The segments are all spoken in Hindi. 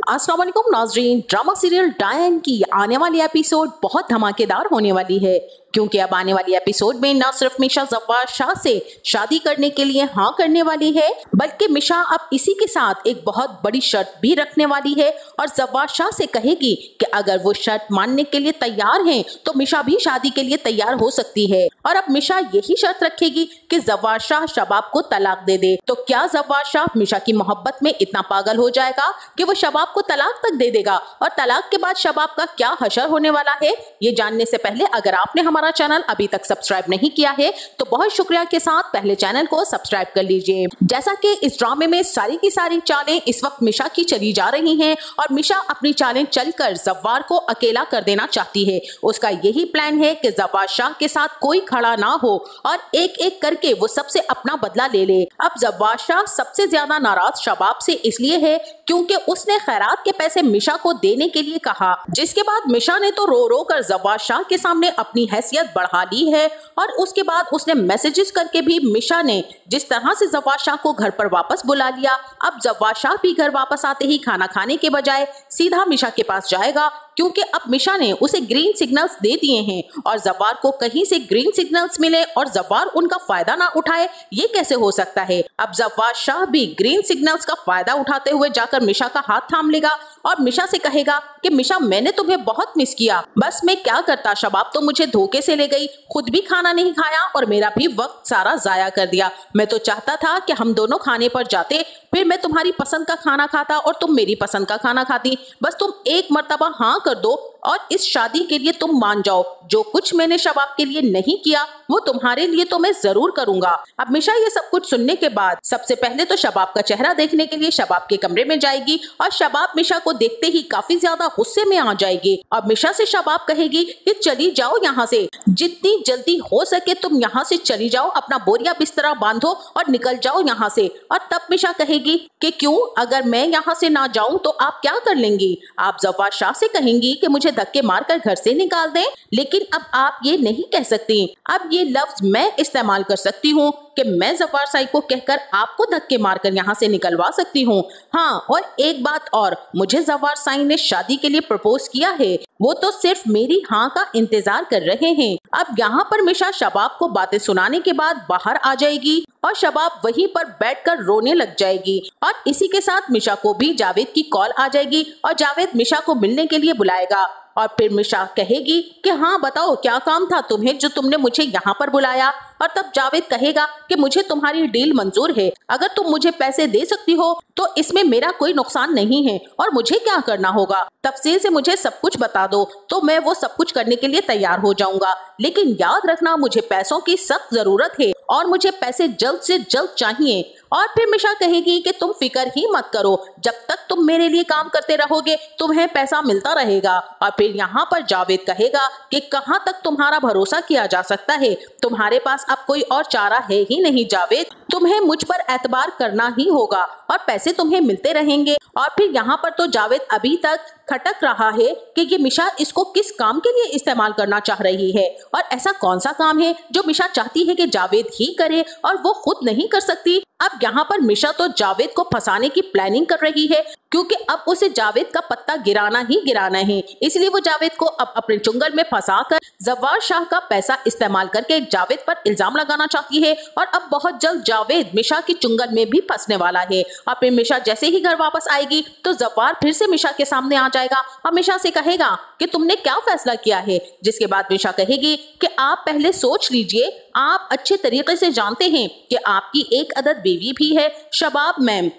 अस्सलाम वालेकुम नाज़रीन। ड्रामा सीरियल डायन की आने वाली एपिसोड बहुत धमाकेदार होने वाली है, क्योंकि अब आने वाली एपिसोड में न सिर्फ मिशा जव्वार शाह से शादी करने के लिए हाँ करने वाली है, बल्कि मिशा अब इसी के साथ एक बहुत बड़ी शर्त भी रखने वाली है और जव्वार शाह से कहेगी कि अगर वो शर्त मानने के लिए तैयार हैं तो मिशा भी शादी के लिए तैयार हो सकती है। और अब मिशा यही शर्त रखेगी कि जव्वार शाह शबाब को तलाक दे दे। तो क्या जव्वार शाह मिशा की मोहब्बत में इतना पागल हो जाएगा कि वो शबाब को तलाक तक दे देगा? और तलाक के बाद शबाब का क्या हशर होने वाला है, ये जानने से पहले अगर आपने हमारा चैनल अभी तक सब्सक्राइब नहीं किया है तो बहुत शुक्रिया के साथ पहले चैनल को सब्सक्राइब कर लीजिए। जैसा कि इस ड्रामे में सारी की सारी चालें इस वक्त मिशा की चली जा रही हैं और मिशा अपनी चालें चलकर जव्वार को अकेला कर देना चाहती है। उसका यही प्लान है कि जव्वार शाह के साथ कोई खड़ा ना हो और एक एक करके वो सबसे अपना बदला ले ले। अब जव्वार शाह सबसे ज्यादा नाराज शबाब से इसलिए है क्योंकि उसने खैरात के पैसे मिशा को देने के लिए कहा, जिसके बाद मिशा ने तो रो रो कर जव्वार शाह के सामने अपनी हैसियत बढ़ा ली है। और उसके बाद उसने मैसेजेस करके भी मिशा ने जिस तरह से जव्वार शाह को घर पर वापस बुला लिया, अब जव्वार शाह भी घर वापस आते ही खाना खाने के बजाय सीधा मिशा के पास जाएगा, क्योंकि अब मिशा ने उसे ग्रीन सिग्नल्स दे दिए हैं और जव्वार को कहीं से ग्रीन सिग्नल्स मिले और जव्वार उनका फायदा ना उठाए, ये कैसे हो सकता है? अब जव्वार शाह भी ग्रीन सिग्नल्स का फायदा उठाते हुए जाकर मिशा का हाथ थाम लेगा और मिशा से कहेगा कि मिशा, मैंने तुम्हें बहुत मिस किया, बस मैं क्या करता, शबाब तो मुझे धोखे से ले गई, खुद भी खाना नहीं खाया और मेरा भी वक्त सारा जाया कर दिया। मैं तो चाहता था कि हम दोनों खाने पर जाते, फिर मैं तुम्हारी पसंद का खाना खाता और तुम मेरी पसंद का खाना खाती। बस तुम एक मर्तबा हाँ कर दो और इस शादी के लिए तुम मान जाओ। जो कुछ मैंने शबाब के लिए नहीं किया वो तुम्हारे लिए तो मैं जरूर करूंगा। अब मिशा ये सब कुछ सुनने के बाद सबसे पहले तो शबाब का चेहरा देखने के लिए शबाब के कमरे में जाएगी और शबाब मिशा को देखते ही काफी ज्यादा गुस्से में आ जाएगी। अब मिशा से शबाब कहेगी कि चली जाओ यहाँ से, जितनी जल्दी हो सके तुम यहाँ से चली जाओ, अपना बोरिया बिस्तरा बांधो और निकल जाओ यहाँ से। और तब मिशा कहेगी कि क्यों, अगर मैं यहाँ से ना जाऊं तो आप क्या कर लेंगी? आप जव्वार शाह से कहेंगी कि मुझे धक्के मारकर घर से निकाल दें, लेकिन अब आप ये नहीं कह सकती। अब ये लफ्ज मैं इस्तेमाल कर सकती हूँ कि मैं जव्वार शाह को कहकर आपको धक्के मारकर यहाँ से निकलवा सकती हूँ। हाँ, और एक बात और, मुझे जव्वार शाह ने शादी के लिए प्रपोज किया है, वो तो सिर्फ मेरी हाँ का इंतजार कर रहे हैं। अब यहाँ पर मिशा शबाब को बातें सुनाने के बाद बाहर आ जाएगी और शबाब वहीं पर बैठकर रोने लग जाएगी और इसी के साथ मिशा को भी जावेद की कॉल आ जाएगी और जावेद मिशा को मिलने के लिए बुलाएगा। और फिर मिशा कहेगी कि हाँ बताओ क्या काम था तुम्हें जो तुमने मुझे यहाँ पर बुलाया? और तब जावेद कहेगा कि मुझे तुम्हारी डील मंजूर है, अगर तुम मुझे पैसे दे सकती हो तो इसमें मेरा कोई नुकसान नहीं है और मुझे क्या करना होगा तफसील से मुझे सब कुछ बता दो तो मैं वो सब कुछ करने के लिए तैयार हो जाऊंगा, लेकिन याद रखना मुझे पैसों की सख्त जरूरत है और मुझे पैसे जल्द से जल्द चाहिए। और फिर मिशा कहेगी कि तुम फिक्र ही मत करो, जब तक तुम मेरे लिए काम करते रहोगे तुम्हें पैसा मिलता रहेगा। और फिर यहाँ पर जावेद कहेगा कि कहाँ तक तुम्हारा भरोसा किया जा सकता है, तुम्हारे पास अब कोई और चारा है ही नहीं जावेद, तुम्हें मुझ पर एतबार करना ही होगा और पैसे तुम्हें मिलते रहेंगे। और फिर यहाँ पर तो जावेद अभी तक खटक रहा है कि ये मिशा इसको किस काम के लिए इस्तेमाल करना चाह रही है और ऐसा कौन सा काम है जो मिशा चाहती है कि जावेद ही करे और वो खुद नहीं कर सकती। अब यहाँ पर मिशा तो जावेद को फंसाने की प्लानिंग कर रही है, क्योंकि अब उसे जावेद का पत्ता गिराना ही गिराना है, इसलिए वो जावेद को अब अपने चुंगल में फंसाकर जव्वार शाह का पैसा इस्तेमाल करके जावेद पर इल्जाम लगाना चाहती है। और अब बहुत जल्द जावेद मिशा की चुंगल में भी फंसने वाला है। और फिर मिशा जैसे ही घर वापस आएगी तो जव्वार फिर से मिशा के सामने आ जाएगा और मिशा से कहेगा कि तुमने क्या फैसला किया है, जिसके बाद मिशा कहेगी कि आप पहले सोच लीजिए, आप अच्छे तरीके से जानते हैं कि आपकी एक अदद बीवी भी है शबाब मैम,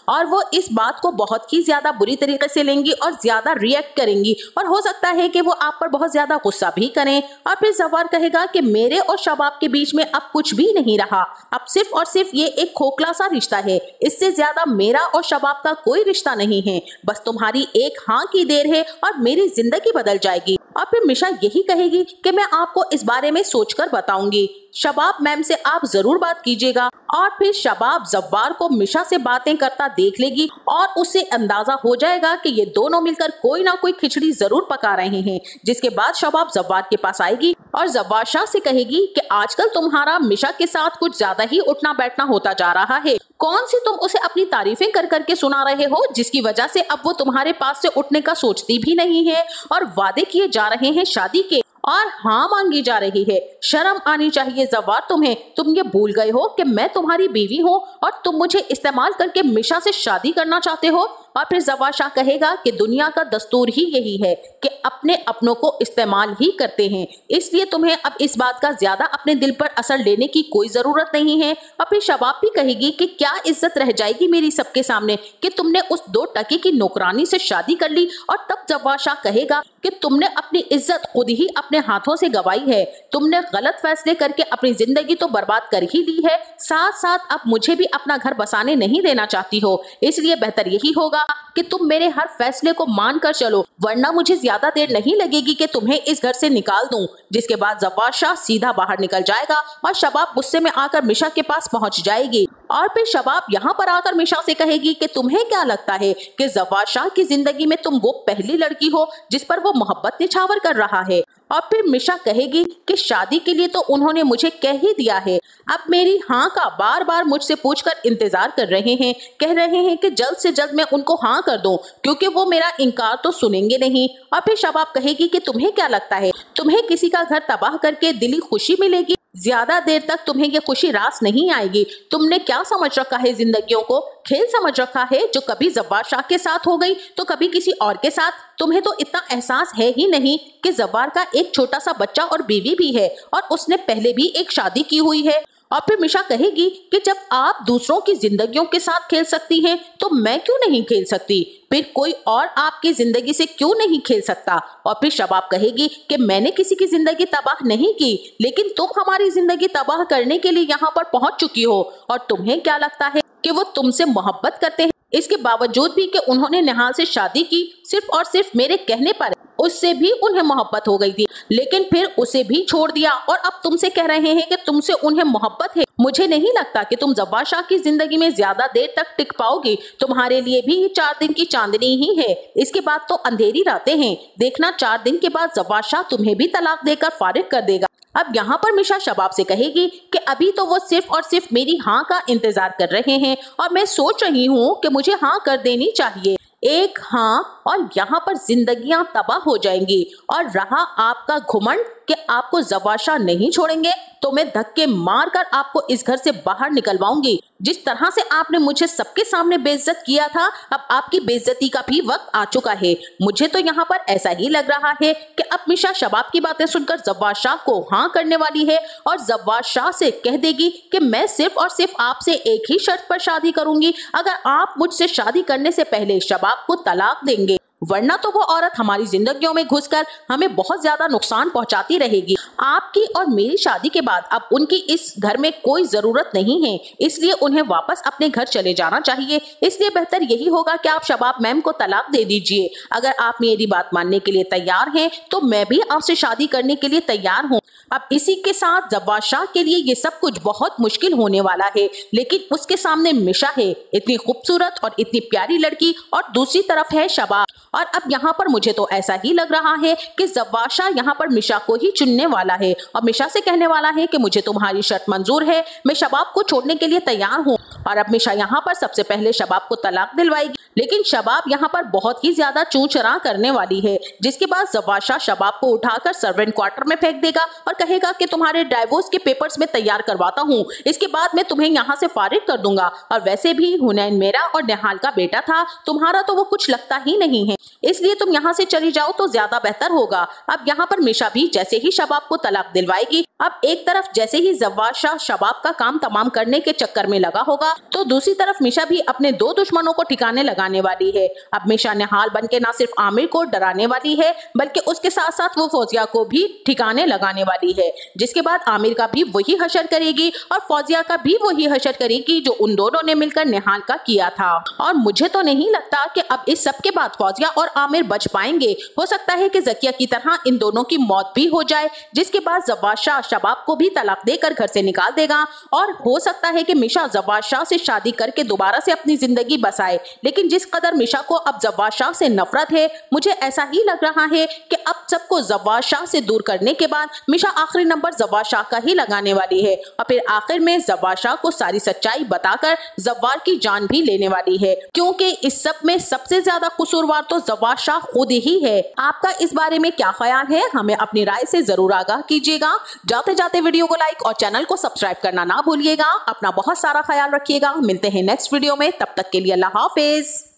और वो इस बात को बहुत ही ज्यादा बुरी तरीके से लेंगी और ज्यादा रिएक्ट करेंगी और हो सकता है कि वो आप पर बहुत ज्यादा गुस्सा भी करें। और फिर जव्वार कहेगा कि मेरे और शबाब के बीच में अब कुछ भी नहीं रहा, अब सिर्फ और सिर्फ ये एक खोखला सा रिश्ता है, इससे ज्यादा मेरा और शबाब का कोई रिश्ता नहीं है, बस तुम्हारी एक हाँ की देर है और मेरी जिंदगी बदल जाएगी। और फिर मिशा यही कहेगी कि मैं आपको इस बारे में सोचकर बताऊंगी, शबाब मैम से आप जरूर बात कीजिएगा। और फिर शबाब जव्वार को मिशा से बातें करता देख लेगी और उसे अंदाजा हो जाएगा कि ये दोनों मिलकर कोई ना कोई खिचड़ी जरूर पका रहे हैं, जिसके बाद शबाब जव्वार के पास आएगी और जव्वाद शाह से कहेगी कि आजकल तुम्हारा मिशा के साथ कुछ ज्यादा ही उठना बैठना होता जा रहा है। कौन सी तुम उसे अपनी तारीफें कर करके सुना रहे हो, जिसकी वजह से अब वो तुम्हारे पास से उठने का सोचती भी नहीं है और वादे किए जा रहे हैं शादी के और हाँ मांगी जा रही है। शर्म आनी चाहिए जव्वाद तुम्हें। तुम ये भूल गए हो कि मैं तुम्हारी बीवी हूँ और तुम मुझे इस्तेमाल करके मिशा से शादी करना चाहते हो। और फिर जव्वाद शाह कहेगा कि दुनिया का दस्तूर ही यही है कि अपने अपनों को इस्तेमाल ही करते हैं, इसलिए तुम्हें अब इस बात का ज्यादा अपने दिल पर असर लेने की कोई जरूरत नहीं है। और फिर शबाब भी कहेगी कि क्या इज्जत रह जाएगी मेरी सबके सामने कि तुमने उस 2 टके की नौकरानी से शादी कर ली। और तब जव्वाद शाह कहेगा कि तुमने अपनी इज्जत खुद ही अपने हाथों से गंवाई है। तुमने गलत फैसले करके अपनी जिंदगी तो बर्बाद कर ही ली है, साथ साथ अब मुझे भी अपना घर बसाने नहीं देना चाहती हो। इसलिए बेहतर यही होगा कि तुम मेरे हर फैसले को मान कर चलो, वरना मुझे ज्यादा देर नहीं लगेगी कि तुम्हें इस घर से निकाल दूं। जिसके बाद जव्वाद शाह सीधा बाहर निकल जाएगा और शबाब गुस्से में आकर मिशा के पास पहुंच जाएगी। और फिर शबाब यहाँ पर आकर मिशा से कहेगी कि तुम्हें क्या लगता है कि जव्वाद शाह की जिंदगी में तुम वो पहली लड़की हो जिस पर वो मोहब्बत निछावर कर रहा है। और फिर मिशा कहेगी कि शादी के लिए तो उन्होंने मुझे कह ही दिया है, अब मेरी हाँ का बार बार मुझसे पूछकर इंतजार कर रहे हैं, कह रहे हैं कि जल्द से जल्द मैं उनको हाँ कर दूं क्योंकि वो मेरा इनकार तो सुनेंगे नहीं। और फिर शबाब कहेगी कि तुम्हें क्या लगता है तुम्हें किसी का घर तबाह करके दिली खुशी मिलेगी? ज्यादा देर तक तुम्हें ये खुशी रास नहीं आएगी। तुमने क्या समझ रखा है जिंदगियों को? खेल समझ रखा है जो कभी जव्वाद शाह के साथ हो गई तो कभी किसी और के साथ। तुम्हें तो इतना एहसास है ही नहीं कि जव्वाद का एक छोटा सा बच्चा और बीवी भी है और उसने पहले भी एक शादी की हुई है। और फिर मिशा कहेगी कि जब आप दूसरों की जिंदगियों के साथ खेल सकती हैं तो मैं क्यों नहीं खेल सकती? फिर कोई और आपकी जिंदगी से क्यों नहीं खेल सकता? और फिर शबाब कहेगी कि मैंने किसी की जिंदगी तबाह नहीं की, लेकिन तुम हमारी जिंदगी तबाह करने के लिए यहाँ पर पहुंच चुकी हो। और तुम्हें क्या लगता है कि वो तुमसे मोहब्बत करते हैं? इसके बावजूद भी कि उन्होंने निहाल से शादी की सिर्फ और सिर्फ मेरे कहने पर, उससे भी उन्हें मोहब्बत हो गई थी, लेकिन फिर उसे भी छोड़ दिया और अब तुमसे कह रहे हैं कि तुमसे उन्हें मोहब्बत है। मुझे नहीं लगता कि तुम जव्वाद शाह की जिंदगी में ज्यादा देर तक टिक पाओगी। तुम्हारे लिए भी 4 दिन की चांदनी ही है, इसके बाद तो अंधेरी रातें हैं। देखना 4 दिन के बाद जव्वाद शाह तुम्हें भी तलाक देकर फारिग कर देगा। अब यहाँ पर मिशा शबाब से कहेगी कि अभी तो वो सिर्फ और सिर्फ मेरी हाँ का इंतजार कर रहे हैं और मैं सोच रही हूँ कि मुझे हाँ कर देनी चाहिए। एक हाँ और यहाँ पर जिंदगियां तबाह हो जाएंगी। और रहा आपका घुमंड कि आपको जव्वाद शाह नहीं छोड़ेंगे तो मैं धक्के मारकर आपको इस घर से बाहर निकलवाऊंगी। जिस तरह से आपने मुझे सबके सामने बेइज्जत किया था, अब आपकी बेइज्जती का भी वक्त आ चुका है। मुझे तो यहाँ पर ऐसा ही लग रहा है कि अब मिशा शबाब की बातें सुनकर जव्वाद शाह को हाँ करने वाली है और जव्वाद शाह से कह देगी कि मैं सिर्फ और सिर्फ आपसे एक ही शर्त पर शादी करूंगी, अगर आप मुझसे शादी करने से पहले शबाब को तलाक देंगे, वरना तो वो औरत हमारी जिंदगियों में घुसकर हमें बहुत ज्यादा नुकसान पहुंचाती रहेगी। आपकी और मेरी शादी के बाद अब उनकी इस घर में कोई जरूरत नहीं है, इसलिए उन्हें वापस अपने घर चले जाना चाहिए। इसलिए बेहतर यही होगा कि आप शबाब मैम को तलाक दे दीजिए। अगर आप मेरी बात मानने के लिए तैयार हैं तो मैं भी आपसे शादी करने के लिए तैयार हूँ। अब इसी के साथ जव्वाद शाह के लिए ये सब कुछ बहुत मुश्किल होने वाला है, लेकिन उसके सामने मिशा है, इतनी खूबसूरत और इतनी प्यारी लड़की, और दूसरी तरफ है शबाब। और अब यहाँ पर मुझे तो ऐसा ही लग रहा है कि जव्वाद शाह यहाँ पर मिशा को ही चुनने वाला है और मिशा से कहने वाला है कि मुझे तुम्हारी शर्त मंजूर है, मैं शबाब को छोड़ने के लिए तैयार हूँ। और अब मिशा यहाँ पर सबसे पहले शबाब को तलाक दिलवाएगी, लेकिन शबाब यहाँ पर बहुत ही ज्यादा चूचरा करने वाली है। जिसके बाद जव्वाद शाह शबाब को उठाकर सर्वेंट क्वार्टर में फेंक देगा और कहेगा कि तुम्हारे डाइवोर्स के पेपर्स में तैयार करवाता हूँ, इसके बाद मैं तुम्हें यहाँ से फारिग कर दूंगा। और वैसे भी हुनैन मेरा और निहाल का बेटा था, तुम्हारा तो वो कुछ लगता ही नहीं है, इसलिए तुम यहाँ से चली जाओ तो ज्यादा बेहतर होगा। अब यहाँ पर मिशा भी जैसे ही शबाब को तलाक दिलवाएगी, अब एक तरफ जैसे ही जव्वाद शाह शबाब का काम तमाम करने के चक्कर में लगा होगा, तो दूसरी तरफ मिशा भी अपने 2 दुश्मनों को ठिकाने लगाने वाली है। अब मिशा निहाल बनके ना सिर्फ आमिर को डराने वाली है, बल्कि उसके साथ साथ वो फौजिया को भी ठिकाने लगाने वाली है। जिसके बाद आमिर का भी वही हशर करेगी और फौजिया का भी वही हशर करेगी जो उन दोनों ने मिलकर निहाल का किया था। और मुझे तो नहीं लगता कि अब इस सब के बाद फौजिया और आमिर बच पाएंगे। हो सकता है कि जकिया की तरह इन दोनों की मौत भी हो जाए, जिसके बाद जव्वाद शाह शबाब को भी तलाक देकर घर से निकाल देगा और हो सकता है कि मिशा जव्वाद शाह से शादी करके दोबारा से अपनी जिंदगी बसाए। लेकिन जिस कदर मिशा को अब जव्वाद शाह से नफरत है, मुझे ऐसा ही लग रहा है कि अब सबको जव्वाद शाह से दूर करने के बाद मिशा आखिरी नंबर जव्वाद शाह का ही लगाने वाली है और फिर आखिर में जव्वाद शाह को सारी सच्चाई बताकर जव्वाद की जान भी लेने वाली है, क्योंकि इस सब में सबसे ज्यादा कसूरवार तो जव्वाद शाह खुद ही है। आपका इस बारे में क्या ख्याल है? हमें अपनी राय से जरूर आगाह कीजिएगा। जाते जाते वीडियो को लाइक और चैनल को सब्सक्राइब करना ना भूलिएगा। अपना बहुत सारा ख्याल रखिएगा। मिलते हैं नेक्स्ट वीडियो में, तब तक के लिए अल्लाह हाफिज।